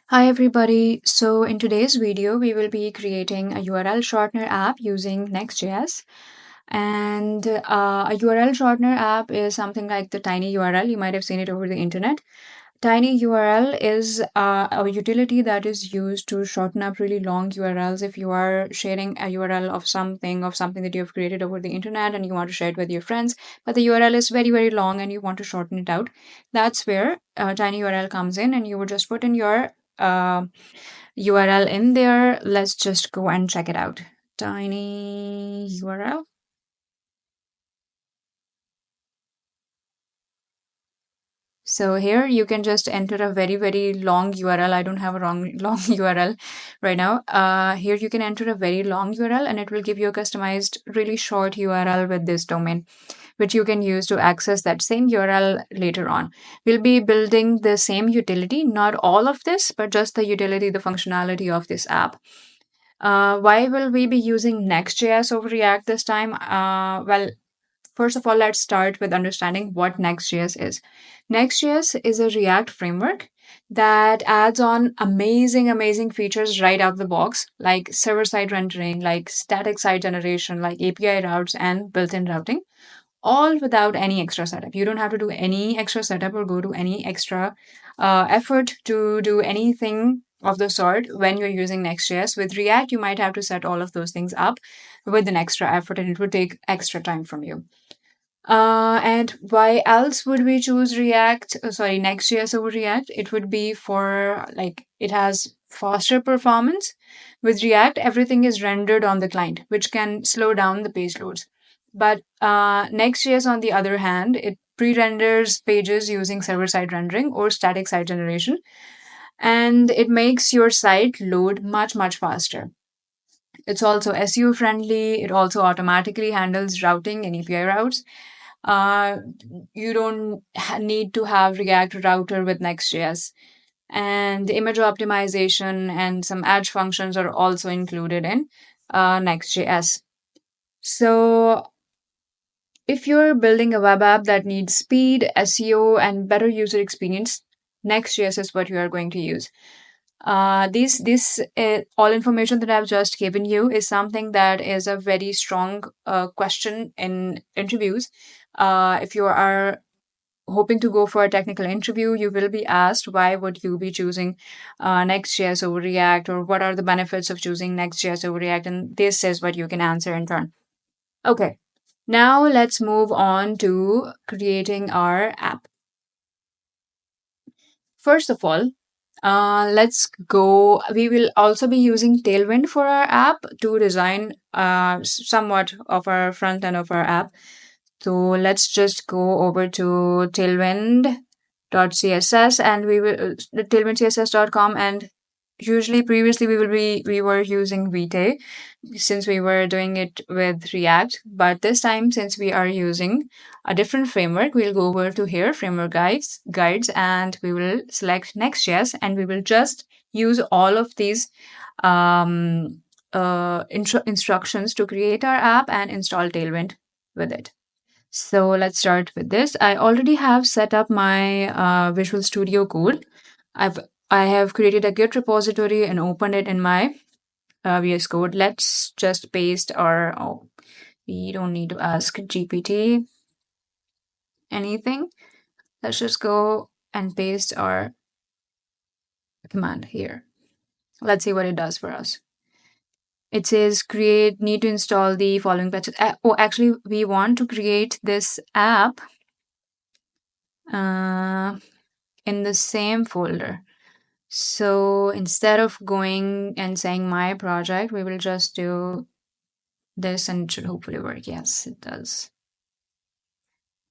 Hi everybody. So in today's video, we will be creating a URL shortener app using Next.js. And a URL shortener app is something like the tiny URL. You might have seen it over the internet. Tiny URL is a utility that is used to shorten up really long URLs. If you are sharing a URL of something that you have created over the internet and you want to share it with your friends, but the URL is very, very long and you want to shorten it out, that's where tiny URL comes in, and you would just put in your URL in there. Let's just go and check it out. Tiny URL. So here you can just enter a very, very long URL. I don't have a long URL right now. Here you can enter a very long URL and it will give you a customized, really short URL with this domain, which you can use to access that same URL later on. We'll be building the same utility, not all of this, but just the utility, the functionality of this app. Why will we be using Next.js over React this time? Well, first of all, let's start with understanding what Next.js is. Next.js is a React framework that adds on amazing, amazing features right out of the box, like server-side rendering, like static site generation, like API routes, and built-in routing, all without any extra setup. You don't have to do any extra setup or go to any extra effort to do anything of the sort when you're using Next.js. With React, you might have to set all of those things up with an extra effort and it would take extra time from you. And why else would we choose Next.js over React? It would be for it has faster performance. With React, everything is rendered on the client, which can slow down the page loads. But Next.js, on the other hand, it pre-renders pages using server-side rendering or static site generation, and it makes your site load much, much faster. It's also SEO friendly. It also automatically handles routing and API routes. You don't need to have React Router with Next.js. And the image optimization and some edge functions are also included in Next.js. So if you're building a web app that needs speed, SEO, and better user experience, Next.js is what you are going to use. This all information that I've just given you is something that is a very strong question in interviews. If you are hoping to go for a technical interview, you will be asked why would you be choosing Next.js over React, or what are the benefits of choosing Next.js over React, and this is what you can answer in turn. Okay, now let's move on to creating our app. First of all, let's go. We will also be using Tailwind for our app to design somewhat of our front end of our app. So let's just go over to tailwind.css and we will tailwindcss.com, and usually previously we were using Vite since we were doing it with React, but this time since we are using a different framework, we'll go over to here, framework guides, and we will select Next.js, and we will just use all of these instructions to create our app and install Tailwind with it. So let's start with this. I already have set up my Visual Studio Code. I have created a Git repository and opened it in my VS Code. Let's just paste our. Oh, we don't need to ask GPT anything. Let's just go and paste our command here. Let's see what it does for us. It says need to install the following patches. Actually, we want to create this app in the same folder. So instead of going and saying my project, we will just do this and it should hopefully work. Yes, it does.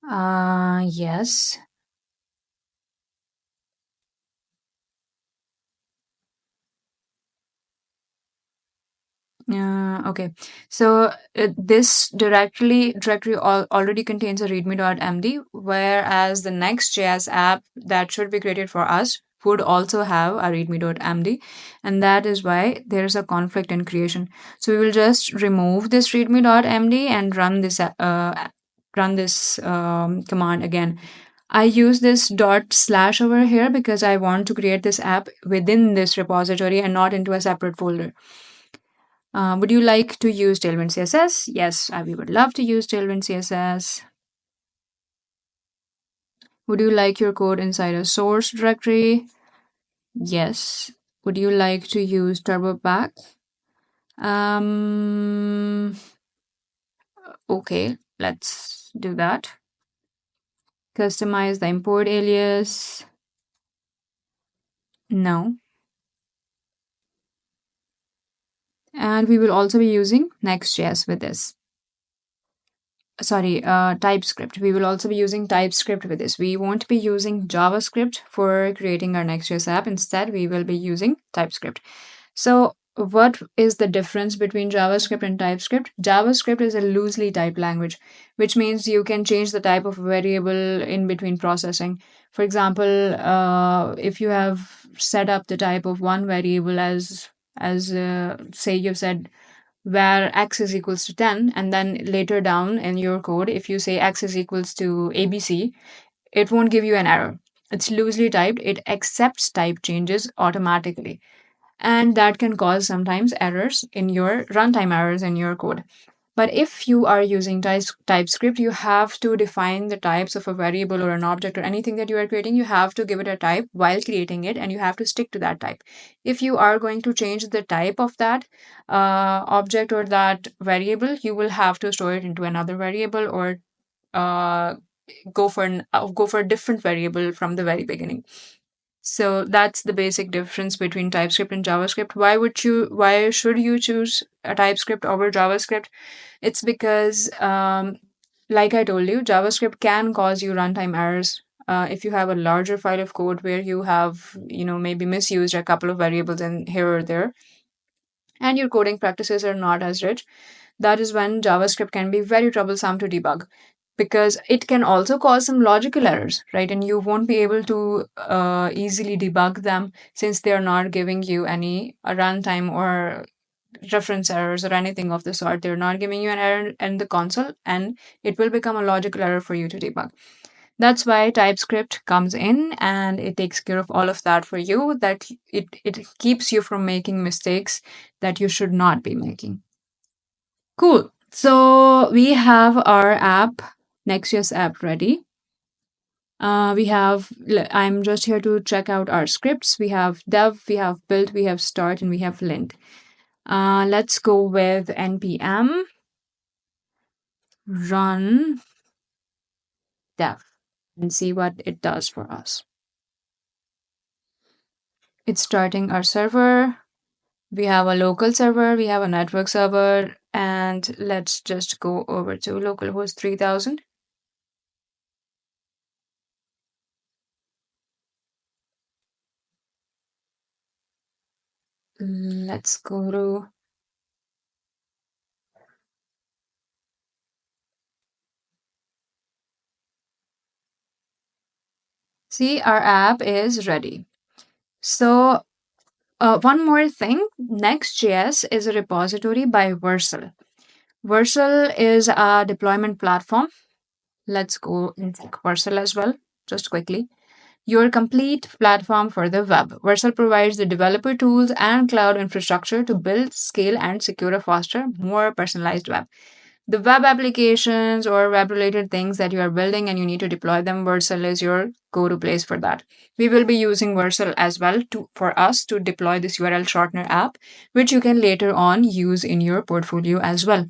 Yes. Okay. So this directory already contains a readme.md, whereas the Next.js app that should be created for us would also have a readme.md, and that is why there's a conflict in creation. So we will just remove this readme.md and run this command again. I use this dot slash over here because I want to create this app within this repository and not into a separate folder. Would you like to use Tailwind CSS? Yes, we would love to use Tailwind CSS. Would you like your code inside a source directory? Yes. Would you like to use TurboBack? Okay, let's do that. Customize the import alias. No. And we will also be using Next.js with this. Sorry, TypeScript. We will also be using TypeScript with this. We won't be using JavaScript for creating our Next.js app. Instead, we will be using TypeScript. So what is the difference between JavaScript and TypeScript? JavaScript is a loosely typed language, which means you can change the type of variable in between processing. For example, if you have set up the type of one variable as say you've said where x is equals to 10, and then later down in your code, if you say x is equals to ABC, it won't give you an error. It's loosely typed, it accepts type changes automatically. And that can cause sometimes errors in your runtime errors in your code. But if you are using TypeScript, you have to define the types of a variable or an object or anything that you are creating. You have to give it a type while creating it, and you have to stick to that type. If you are going to change the type of that object or that variable, you will have to store it into another variable or uh, go for a different variable from the very beginning. So that's the basic difference between TypeScript and JavaScript. Why should you choose a TypeScript over JavaScript? It's because, like I told you, JavaScript can cause you runtime errors. If you have a larger file of code where you have, maybe misused a couple of variables in here or there, and your coding practices are not as rich, that is when JavaScript can be very troublesome to debug because it can also cause some logical errors, right? And you won't be able to easily debug them since they are not giving you any runtime or reference errors or anything of the sort. They're not giving you an error in the console, and it will become a logical error for you to debug. That's why TypeScript comes in and it takes care of all of that for you, that it keeps you from making mistakes that you should not be making. Cool. So we have our app, Nextjs app ready. I'm just here to check out our scripts. We have dev, we have build, we have start, and we have lint. Let's go with npm run dev and see what it does for us. It's starting our server. We have a local server, we have a network server, and let's just go over to localhost 3000. Let's go to see, our app is ready. So one more thing, Next.js is a repository by Vercel. Vercel is a deployment platform. Let's go and check Vercel as well, just quickly. Your complete platform for the web. Vercel provides the developer tools and cloud infrastructure to build, scale, and secure a faster, more personalized web. The web applications or web related things that you are building and you need to deploy them, Vercel is your go to place for that. We will be using Vercel as well for us to deploy this URL Shortener app, which you can later on use in your portfolio as well.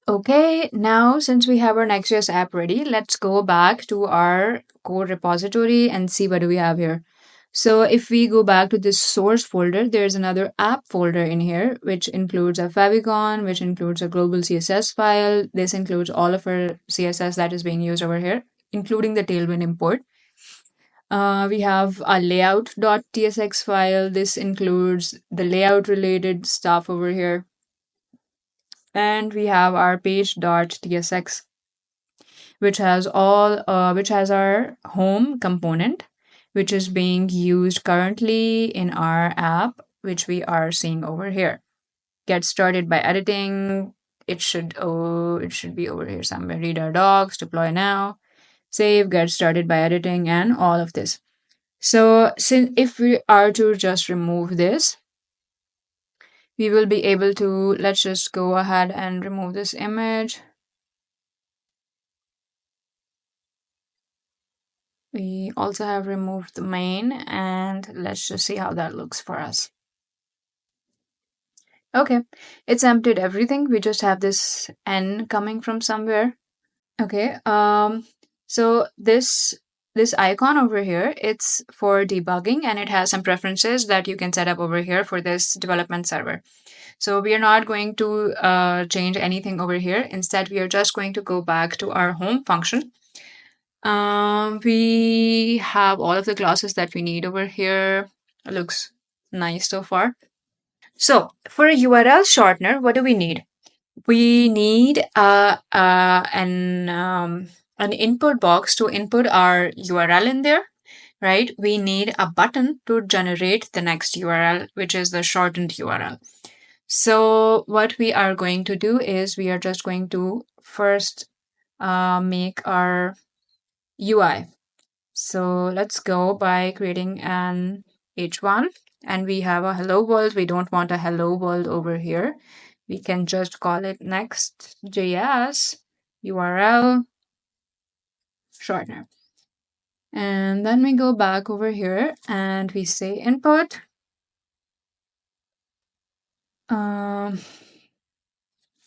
Okay, now since we have our Next.js app ready, let's go back to our code repository and see what do we have here. So if we go back to this source folder, there's another app folder in here, which includes a favicon, which includes a global CSS file. This includes all of our CSS that is being used over here, including the Tailwind import. We have a layout.tsx file. This includes the layout related stuff over here. And we have our page.tsx, which has our home component, which is being used currently in our app, which we are seeing over here. Get started by editing. it should be over here somewhere. Read our docs, deploy now, save, get started by editing, and all of this. So since if we are to just remove this, we will be able to, let's just go ahead and remove this image. We also have removed the main, and let's just see how that looks for us. Okay, it's emptied everything. We just have this N coming from somewhere. Okay, so this icon over here, it's for debugging, and it has some preferences that you can set up over here for this development server. So we are not going to change anything over here. Instead, we are just going to go back to our home function. We have all of the classes that we need over here. It looks nice so far. So for a URL shortener, what do we need? We need an input box to input our URL in there, right? We need a button to generate the next URL, which is the shortened URL. So what we are going to do is we are just going to first make our UI. So let's go by creating an H1, and we have a hello world. We don't want a hello world over here. We can just call it Next.js URL Shortener. And then we go back over here and we say input.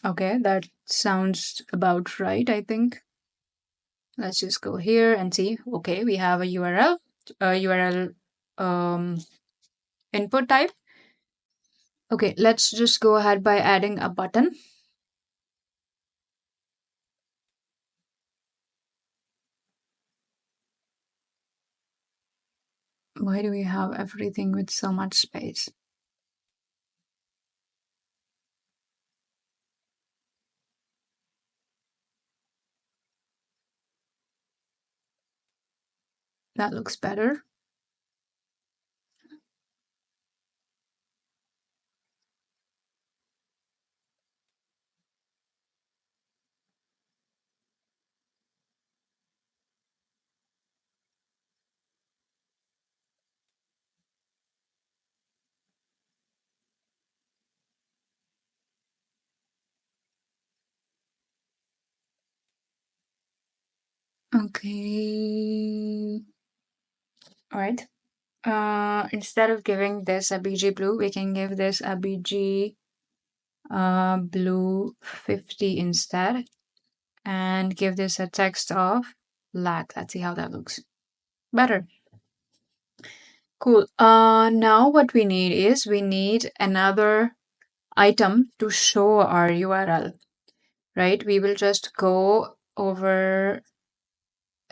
Okay, that sounds about right, I think. Let's just go here and see. Okay, we have a URL input type. Okay, let's just go ahead by adding a button. Why do we have everything with so much space? That looks better. Okay. All right. Instead of giving this a BG blue, we can give this a BG blue 50 instead, and give this a text of black. Let's see how that looks. Better. Cool. Now what we need is we need another item to show our URL, right? We will just go over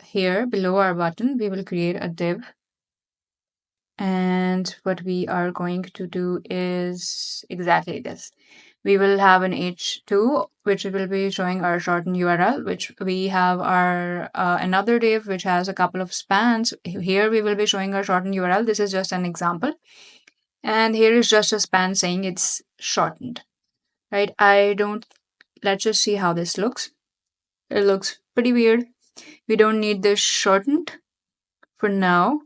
here below our button. We will create a div. And what we are going to do is exactly this. We will have an H2, which will be showing our shortened URL, which we have our another div, which has a couple of spans. Here we will be showing our shortened URL. This is just an example. And here is just a span saying it's shortened, right? Let's just see how this looks. It looks pretty weird. We don't need this shortened for now.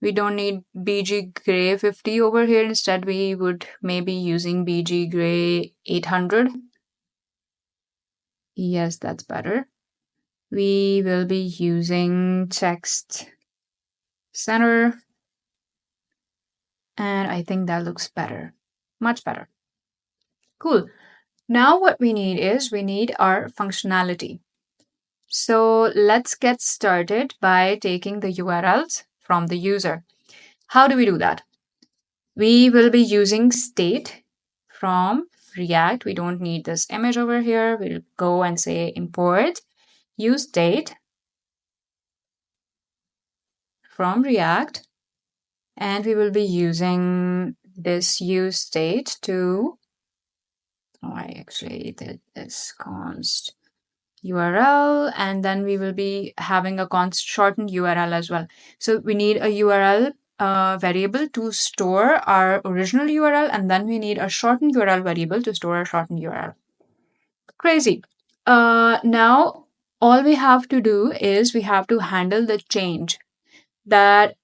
We don't need BG Gray 50 over here. Instead, we would maybe using BG Gray 800. Yes, that's better. We will be using text center. And I think that looks better. Much better. Cool. Now what we need is we need our functionality. So let's get started by taking the URLs from the user. How do we do that? We will be using state from React. We don't need this image over here. We'll go and say import use state from React. And we will be using this use state to, I actually did this const URL, and then we will be having a const shortened URL as well. So we need a URL variable to store our original URL, and then we need a shortened URL variable to store our shortened URL. Crazy. Now all we have to do is we have to handle the change. That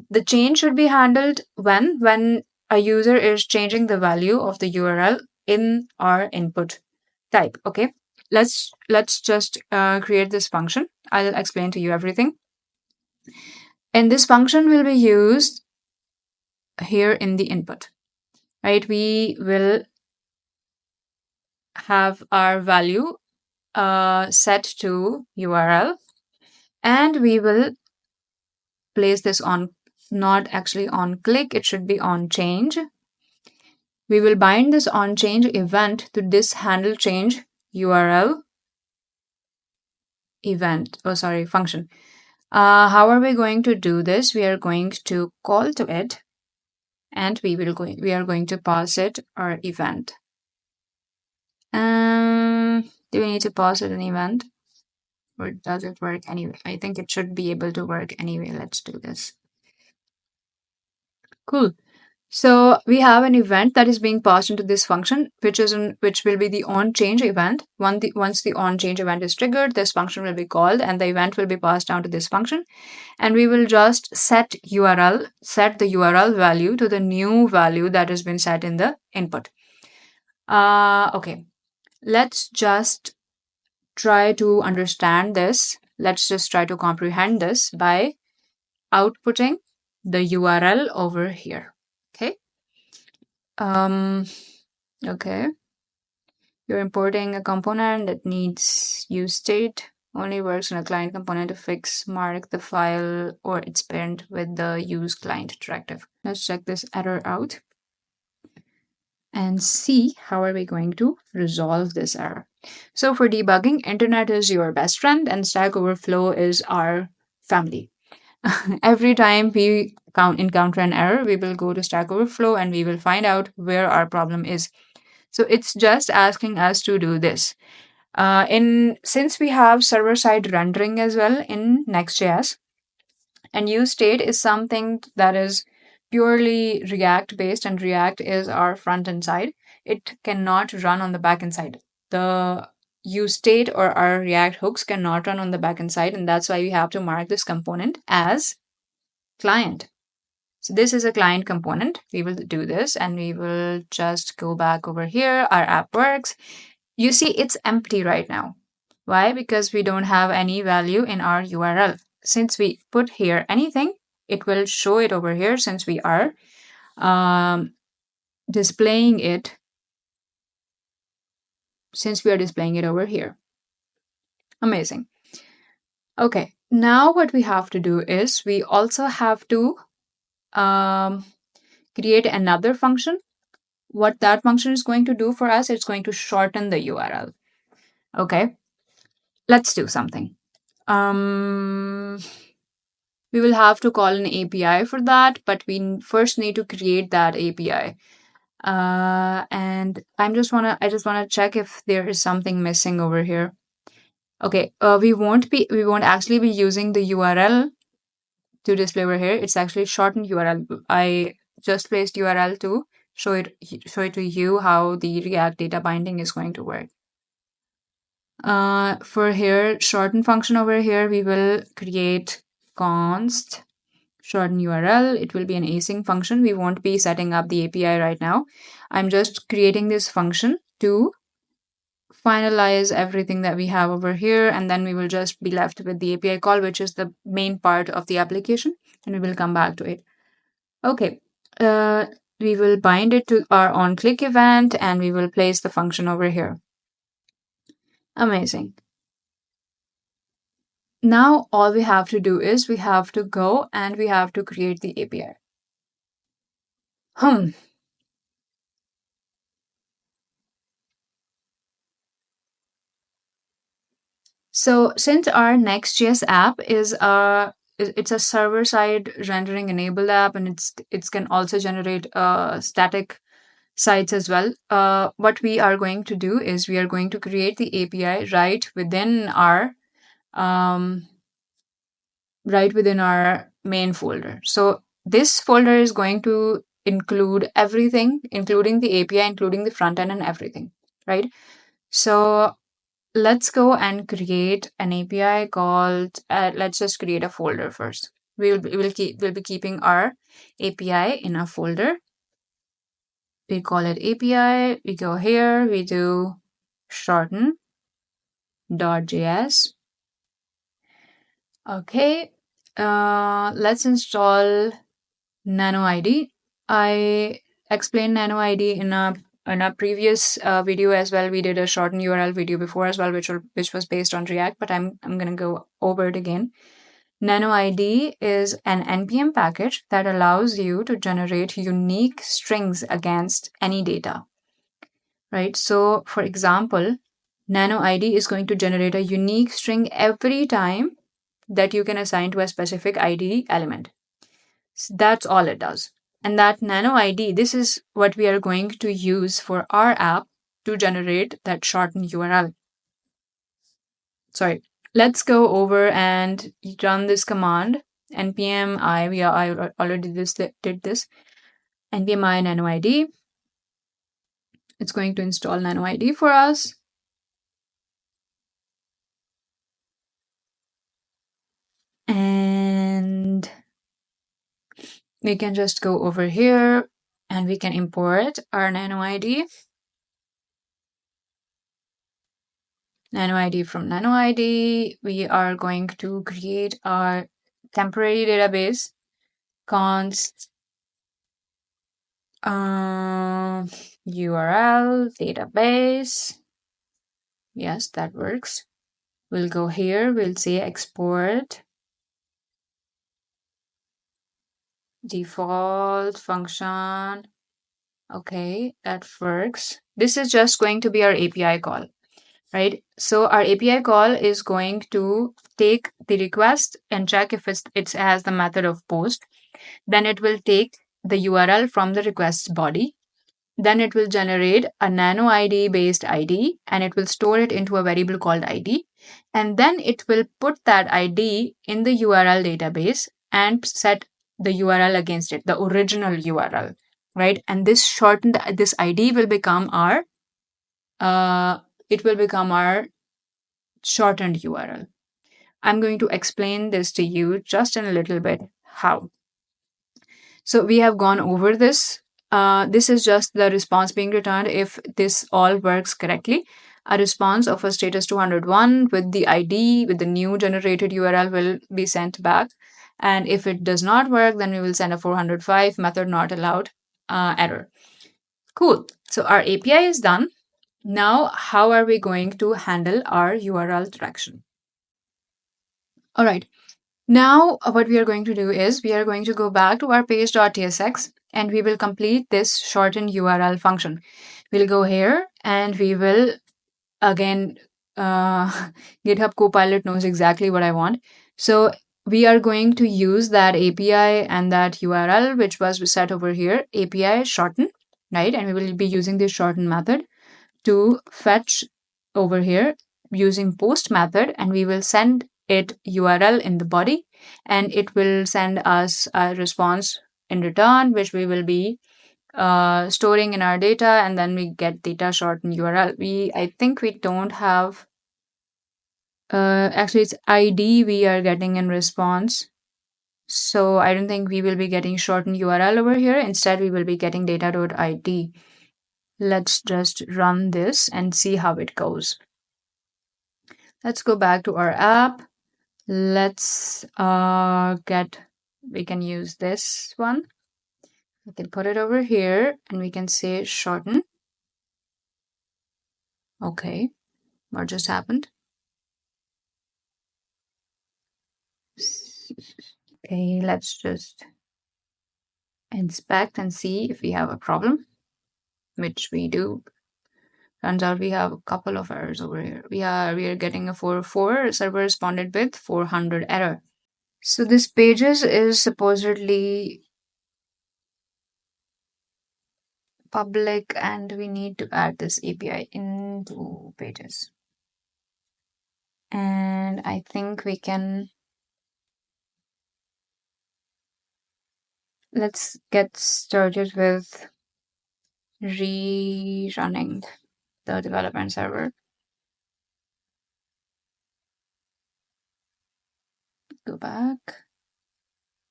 the change should be handled when a user is changing the value of the URL in our input type. Okay, let's just create this function. I'll explain to you everything. And this function will be used here in the input, right? We will have our value set to URL, and we will place this on, not actually on click, it should be on change. We will bind this on change event to this handle change URL event. Oh, sorry, function. How are we going to do this? We are going to call to it, and we are going to pass it our event. Do we need to pass it an event, or does it work anyway? I think it should be able to work anyway. Let's do this. Cool. So we have an event that is being passed into this function, which will be the onChange event. Once the onChange event is triggered, this function will be called, and the event will be passed down to this function. And we will just set the URL value to the new value that has been set in the input. Okay, let's just try to understand this. Let's just try to comprehend this by outputting the URL over here. Okay. Okay. You're importing a component that needs use state, only works on a client component to fix, mark the file or its parent with the use client directive. Let's check this error out and see how are we going to resolve this error. So for debugging, internet is your best friend and Stack Overflow is our family. Every time we encounter an error, we will go to Stack Overflow and we will find out where our problem is. So it's just asking us to do this. Since we have server-side rendering as well in Next.js, and use state is something that is purely React based, and React is our front end side. It cannot run on the backend side. The use state or our React hooks cannot run on the backend side, and that's why we have to mark this component as client. So this is a client component. We will do this and we will just go back over here. Our app works. You see it's empty right now. Why? Because we don't have any value in our URL. Since we put here anything, it will show it over here since we are displaying it over here. Amazing. Okay, now what we have to do is we also have to create another function. What that function is going to do for us, it's going to shorten the URL. Okay, let's do something. We will have to call an API for that, but we first need to create that API. And I just wanna check if there is something missing over here. Okay, we won't actually be using the URL to display over here. It's actually shortened URL. I just placed URL to show it to you how the React data binding is going to work. For here, shorten function over here, we will create const shorten URL. It will be an async function. We won't be setting up the API right now. I'm just creating this function to finalize everything that we have over here, and then we will just be left with the API call, which is the main part of the application, and we will come back to it. Okay, we will bind it to our onClick event, and we will place the function over here. Amazing. Now all we have to do is we have to go and we have to create the API. So since our Next.js app is it's a server-side rendering enabled app, and it can also generate static sites as well. What we are going to do is we are going to create the API right within our main folder. So this folder is going to include everything, including the API, including the front end and everything, right? So let's go and create an API called, let's just create a folder first. We'll be keeping our API in a folder. We call it API. We go here, we do shorten.js. Okay, let's install NanoID. I explained NanoID in a previous video as well. We did a shorten URL video before as well, which was based on React, but I'm gonna go over it again. NanoID is an NPM package that allows you to generate unique strings against any data, right? So, for example, NanoID is going to generate a unique string every time that you can assign to a specific ID element. So that's all it does. And that nano ID, this is what we are going to use for our app to generate that shortened URL. Sorry, let's go over and run this command. npm I already did this. npm I nano ID. It's going to install nano ID for us. And we can just go over here and we can import our nano ID. Nano ID from Nano ID, we are going to create our temporary database const URL database. Yes, that works. We'll go here, we'll say export default function. Okay, that works. This is just going to be our API call, right? So our API call is going to take the request and check if it has the method of post. Then it will take the URL from the request's body. Then it will generate a nano ID based ID and it will store it into a variable called ID. And then it will put that ID in the URL database and set the URL against it, the original URL, right? And this ID will become our shortened URL. I'm going to explain this to you just in a little bit how. So we have gone over this. This is just the response being returned if this all works correctly. A response of a status 201 with the ID, with the new generated URL will be sent back. And if it does not work, then we will send a 405 method not allowed error. Cool. So our API is done. Now, how are we going to handle our URL direction? All right. Now, what we are going to do is we are going to go back to our page.tsx and we will complete this shortened URL function. We'll go here and we will, again, GitHub Copilot knows exactly what I want. So we are going to use that API and that URL, which was set over here, API shorten, right? And we will be using this shorten method to fetch over here using post method, and we will send it URL in the body, and it will send us a response in return, which we will be storing in our data, and then we get data shorten URL. I think we don't have, actually it's ID we are getting in response. So I don't think we will be getting shorten URL over here. Instead, we will be getting data.id. Let's just run this and see how it goes. Let's go back to our app. Let's we can use this one. We can put it over here and we can say shorten. Okay, what just happened? Okay, let's just inspect and see if we have a problem, which we do. Turns out we have a couple of errors over here. We are getting a 404, server responded with 400 error. So this pages is supposedly public and we need to add this API into pages. And I think we can, let's get started with rerunning the development server. go back.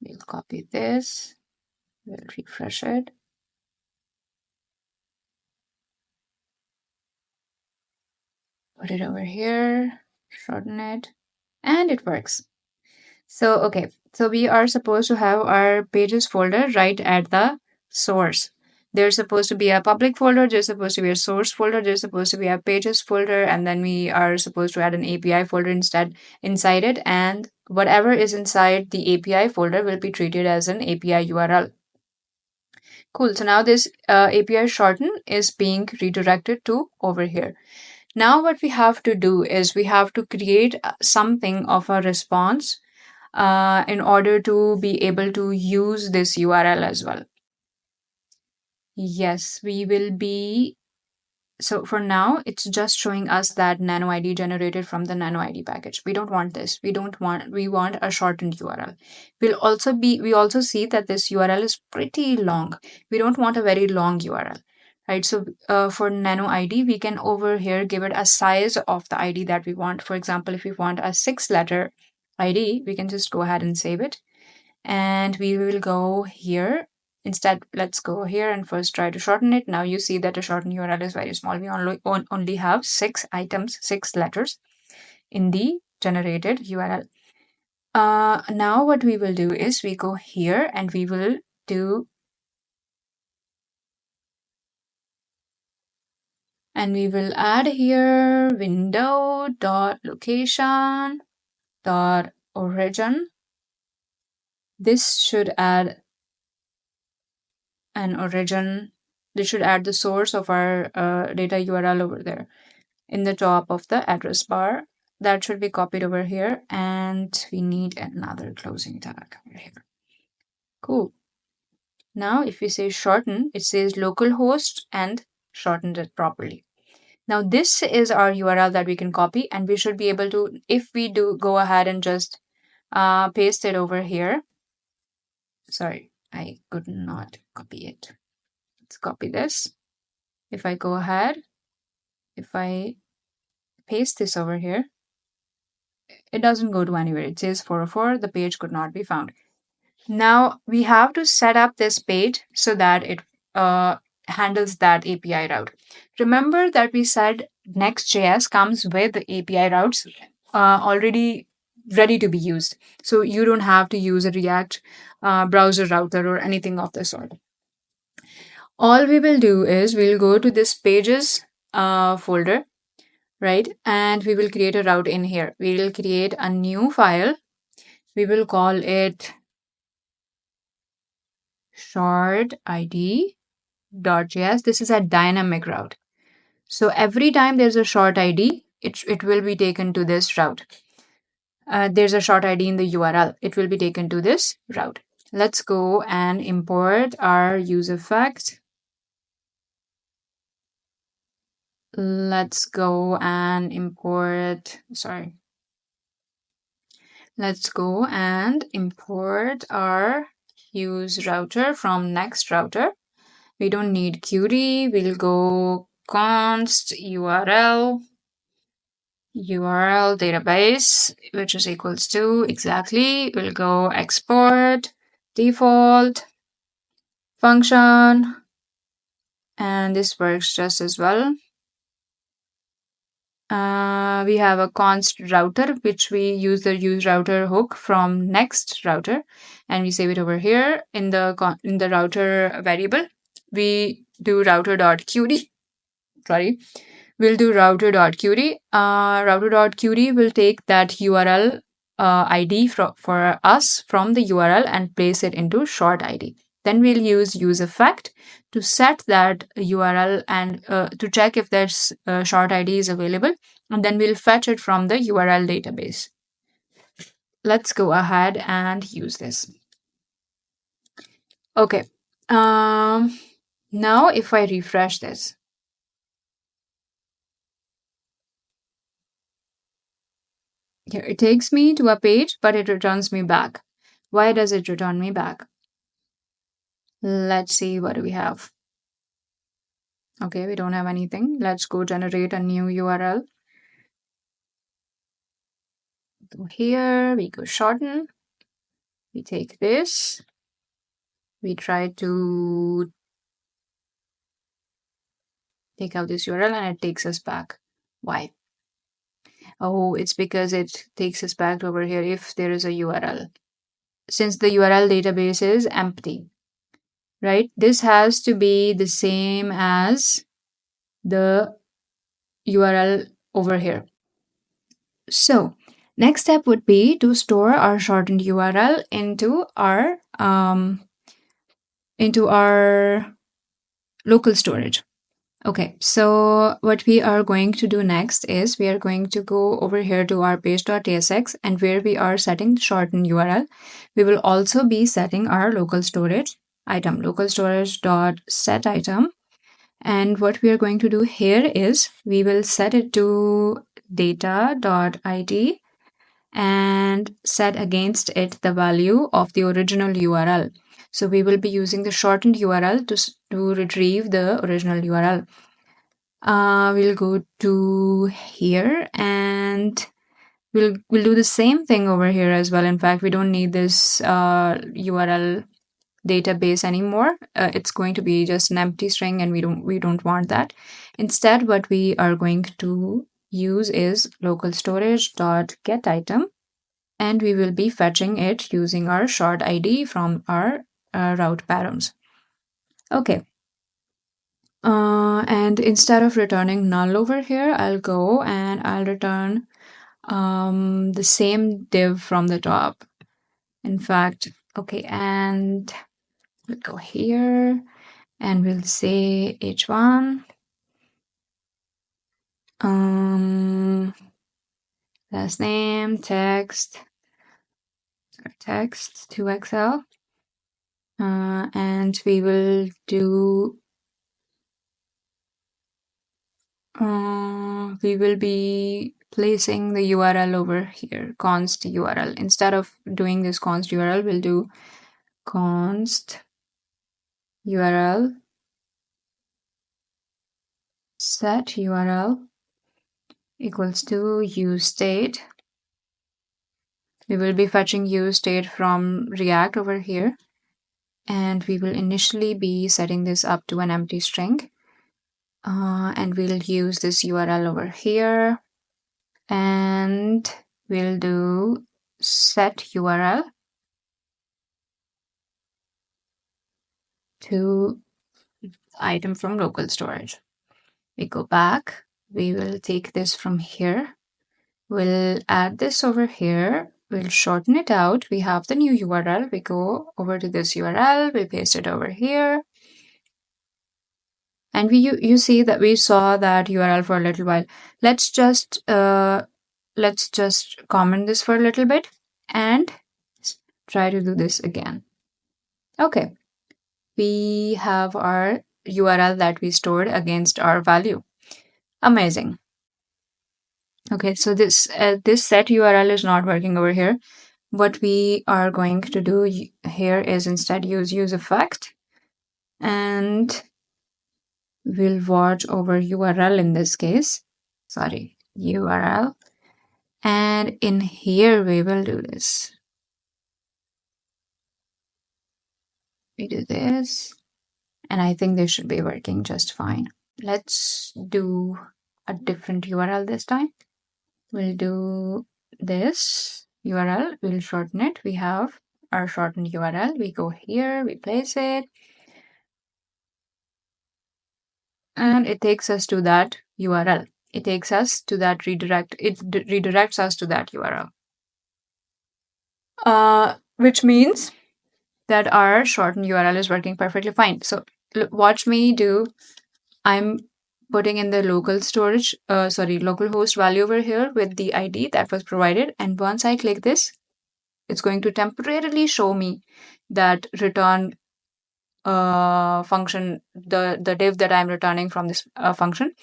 We'll copy this. We'll refresh it. Put it over here, shorten it, and it works. So, okay, so we are supposed to have our pages folder right at the source. There's supposed to be a public folder, there's supposed to be a source folder, there's supposed to be a pages folder, and then we are supposed to add an API folder inside it, and whatever is inside the API folder will be treated as an API URL. Cool, so now this API shorten is being redirected to over here. Now what we have to do is we have to create something of a response in order to be able to use this URL as well. Yes, we will be. So for now, it's just showing us that nano ID generated from the nano ID package. We don't want this. We want a shortened URL. We also see that this URL is pretty long. We don't want a very long URL, right? So for nano ID, we can over here give it a size of the ID that we want. For example, if we want a 6-letter ID, we can just go ahead and save it. And we will go here. Instead, let's go here and first try to shorten it. Now you see that the shortened URL is very small. We only have 6 items, 6 letters in the generated URL. Now what we will do is we go here and we will do and we will add here window.location.origin. This should add an origin. This should add the source of our data URL over there in the top of the address bar. That should be copied over here, and we need another closing tag over here. Cool. Now if we say shorten, it says localhost and shortened it properly. Now this is our URL that we can copy, and we should be able to, if we do go ahead and just paste it over here. Sorry, I could not copy it. Let's copy this. If I go ahead, if I paste this over here, it doesn't go to anywhere. It says 404, the page could not be found. Now we have to set up this page so that it handles that API route. Remember that we said Next.js comes with the API routes already ready to be used. So you don't have to use a React browser router or anything of the sort. All we will do is we'll go to this pages folder, right? And we will create a route in here. We will create a new file. We will call it short-id.js. This is a dynamic route. So every time there's a short ID, it will be taken to this route. There's a short ID in the URL. It will be taken to this route. Let's go and import our use effect. Let's go and import, Let's go and import our use router from next router. We don't need Qt. We'll go const URL database, which is equals to exactly. We'll go export default function, and this works just as well. We have a const router, which we use the use router hook from next router, and we save it over here in the router variable. We do router.qt. We'll do router.qt. Router.qt will take that URL ID for us from the URL and place it into short ID. Then we'll use effect to set that URL and to check if that short ID is available, and then we'll fetch it from the URL database. Let's go ahead and use this. Okay. Now if I refresh this, here it takes me to a page, but it returns me back. Why does it return me back? Let's see, what do we have? Okay, we don't have anything. Let's go generate a new URL. So here we go shorten. We take this. We try to take out this URL and it takes us back. Why? Oh, it's because it takes us back over here if there is a URL. Since the URL database is empty, right? This has to be the same as the URL over here. So next step would be to store our shortened URL into our local storage. Okay, so what we are going to do next is we are going to go over here to our page.tsx, and where we are setting shortened URL, we will also be setting our local storage item, local storage.set item. And what we are going to do here is we will set it to data.id and set against it the value of the original URL. So we will be using the shortened URL to retrieve the original URL. We'll go to here and we'll do the same thing over here as well. In fact, we don't need this URL database anymore. It's going to be just an empty string, and we don't want that. Instead, what we are going to use is local storage.getItem, and we will be fetching it using our short ID from our route params. Okay. And instead of returning null over here, I'll go and I'll return the same div from the top. In fact, okay, and we'll go here and we'll say h1 last name text to Excel, and we will do we will be placing the URL over here, const URL. Instead of doing this const URL, we'll do const URL set URL equals to use state. We will be fetching use state from React over here, and we will initially be setting this up to an empty string, and we'll use this URL over here, and we'll do set URL to item from local storage. We go back, we will take this from here, we'll add this over here, we'll shorten it out. We have the new URL, we go over to this URL, we paste it over here, and you see that we saw that URL for a little while. Let's just comment this for a little bit and try to do this again. Okay, we have our URL that we stored against our value. Amazing. Okay, so this set URL is not working over here. What we are going to do here is instead use effect, and we'll watch over URL in this case. Sorry, URL. And in here we will do this. We do this, and I think this should be working just fine. Let's do a different URL this time. We'll do this URL, we'll shorten it. We have our shortened URL. We go here, we place it, and it takes us to that URL. It takes us to that redirect. It redirects us to that URL. Which means that our shortened URL is working perfectly fine. So watch me do. I'm putting in the local storage, localhost value over here with the ID that was provided. And once I click this, it's going to temporarily show me that return function, the div that I'm returning from this function.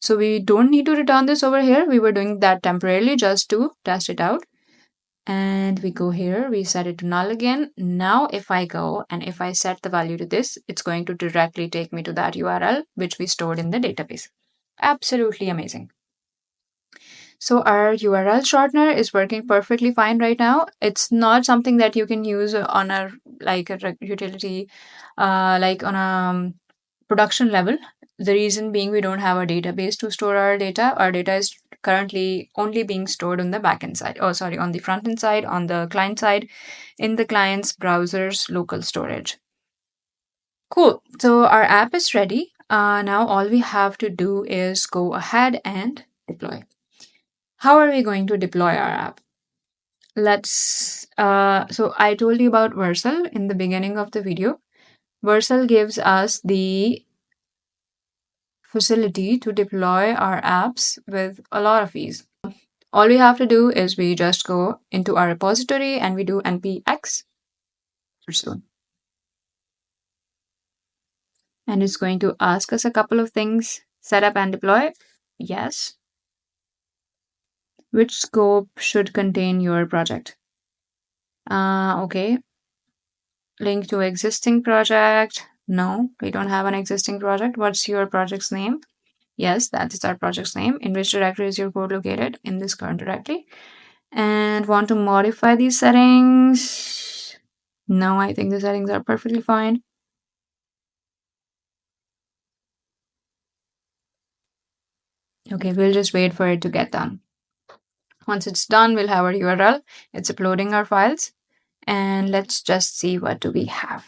So we don't need to return this over here. We were doing that temporarily just to test it out. And we go here, we set it to null again. Now if I go and if I set the value to this, it's going to directly take me to that URL which we stored in the database. Absolutely amazing. So our URL shortener is working perfectly fine right now. It's not something that you can use on a utility, like on a production level. The reason being we don't have a database to store our data. Our data is currently only being stored on the backend side. Oh, sorry, on the front end side, on the client side, in the client's browser's local storage. Cool. So our app is ready. Now all we have to do is go ahead and deploy. How are we going to deploy our app? So I told you about Vercel in the beginning of the video. Vercel gives us the facility to deploy our apps with a lot of ease. All we have to do is we just go into our repository and we do npx Vercel. And it's going to ask us a couple of things. Set up and deploy. Yes. Which scope should contain your project? Okay. Link to existing project. No, we don't have an existing project. What's your project's name? Yes, that is our project's name. In which directory is your code located? In this current directory. And want to modify these settings? No, I think the settings are perfectly fine. Okay, we'll just wait for it to get done. Once it's done, we'll have our URL. It's uploading our files. And let's just see what do we have.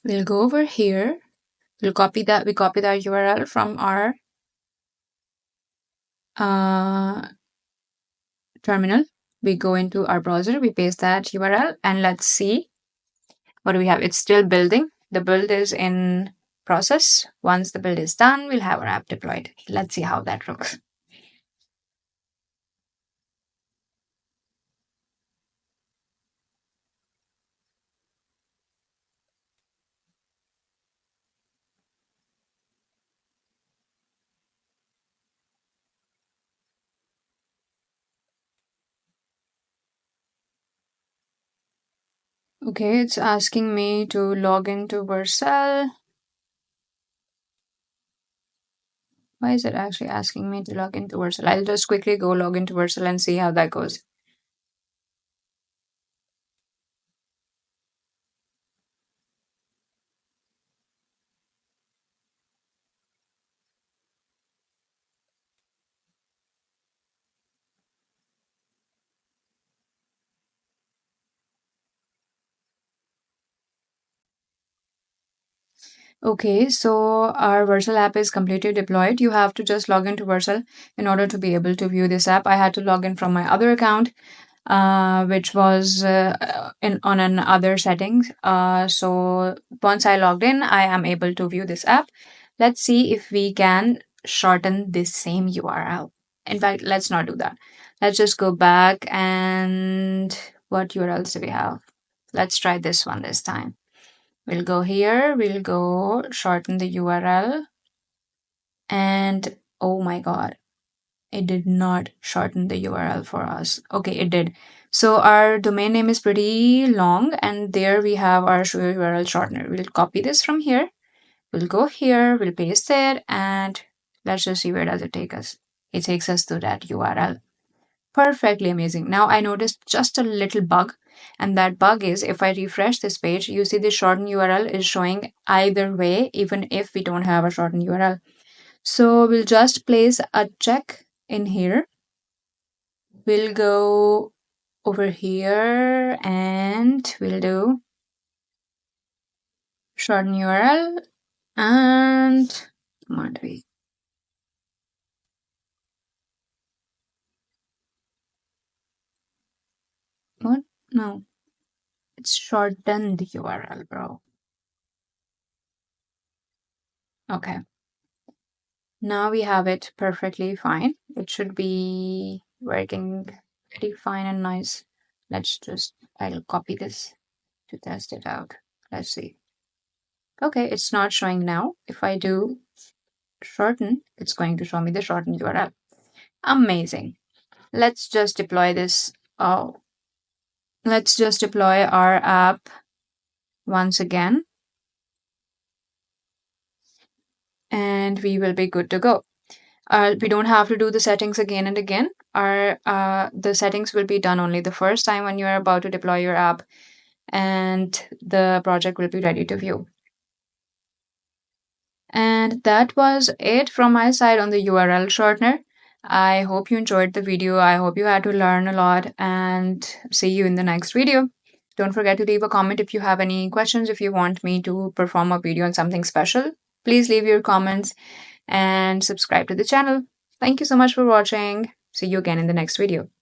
We'll go over here. We copy that URL from our terminal. We go into our browser, we paste that URL, and let's see what do we have. It's still building. The build is in process. Once the build is done, we'll have our app deployed. Let's see how that looks. Okay, it's asking me to log into Vercel. Why is it actually asking me to log into Vercel? I'll just quickly go log into Vercel and see how that goes. Okay, so our Vercel app is completely deployed. You have to just log into Vercel in order to be able to view this app. I had to log in from my other account, which was on an other settings. So once I logged in, I am able to view this app. Let's see if we can shorten this same URL. In fact, let's not do that. Let's just go back and what URLs do we have? Let's try this one this time. We'll go here, we'll go shorten the URL, and oh my god, it did not shorten the URL for us. Okay, it did. So our domain name is pretty long, and there we have our URL shortener. We'll copy this from here, we'll go here, we'll paste it, and let's just see where does it take us. It takes us to that URL. Perfectly amazing. Now I noticed just a little bug, and that bug is if I refresh this page, you see the shortened URL is showing either way, even if we don't have a shortened URL. So we'll just place a check in here. We'll go over here and we'll do shorten URL and what do we what? No, it's shortened URL, bro. Okay. Now we have it perfectly fine. It should be working pretty fine and nice. I'll copy this to test it out. Let's see. Okay, it's not showing now. If I do shorten, it's going to show me the shortened URL. Amazing. let's just deploy this. Let's just deploy our app once again, and we will be good to go. We don't have to do the settings again and again. The settings will be done only the first time when you are about to deploy your app, and the project will be ready to view. And that was it from my side on the URL shortener. I hope you enjoyed the video. I hope you had to learn a lot, and see you in the next video. Don't forget to leave a comment if you have any questions. If you want me to perform a video on something special, please leave your comments and subscribe to the channel. Thank you so much for watching. See you again in the next video.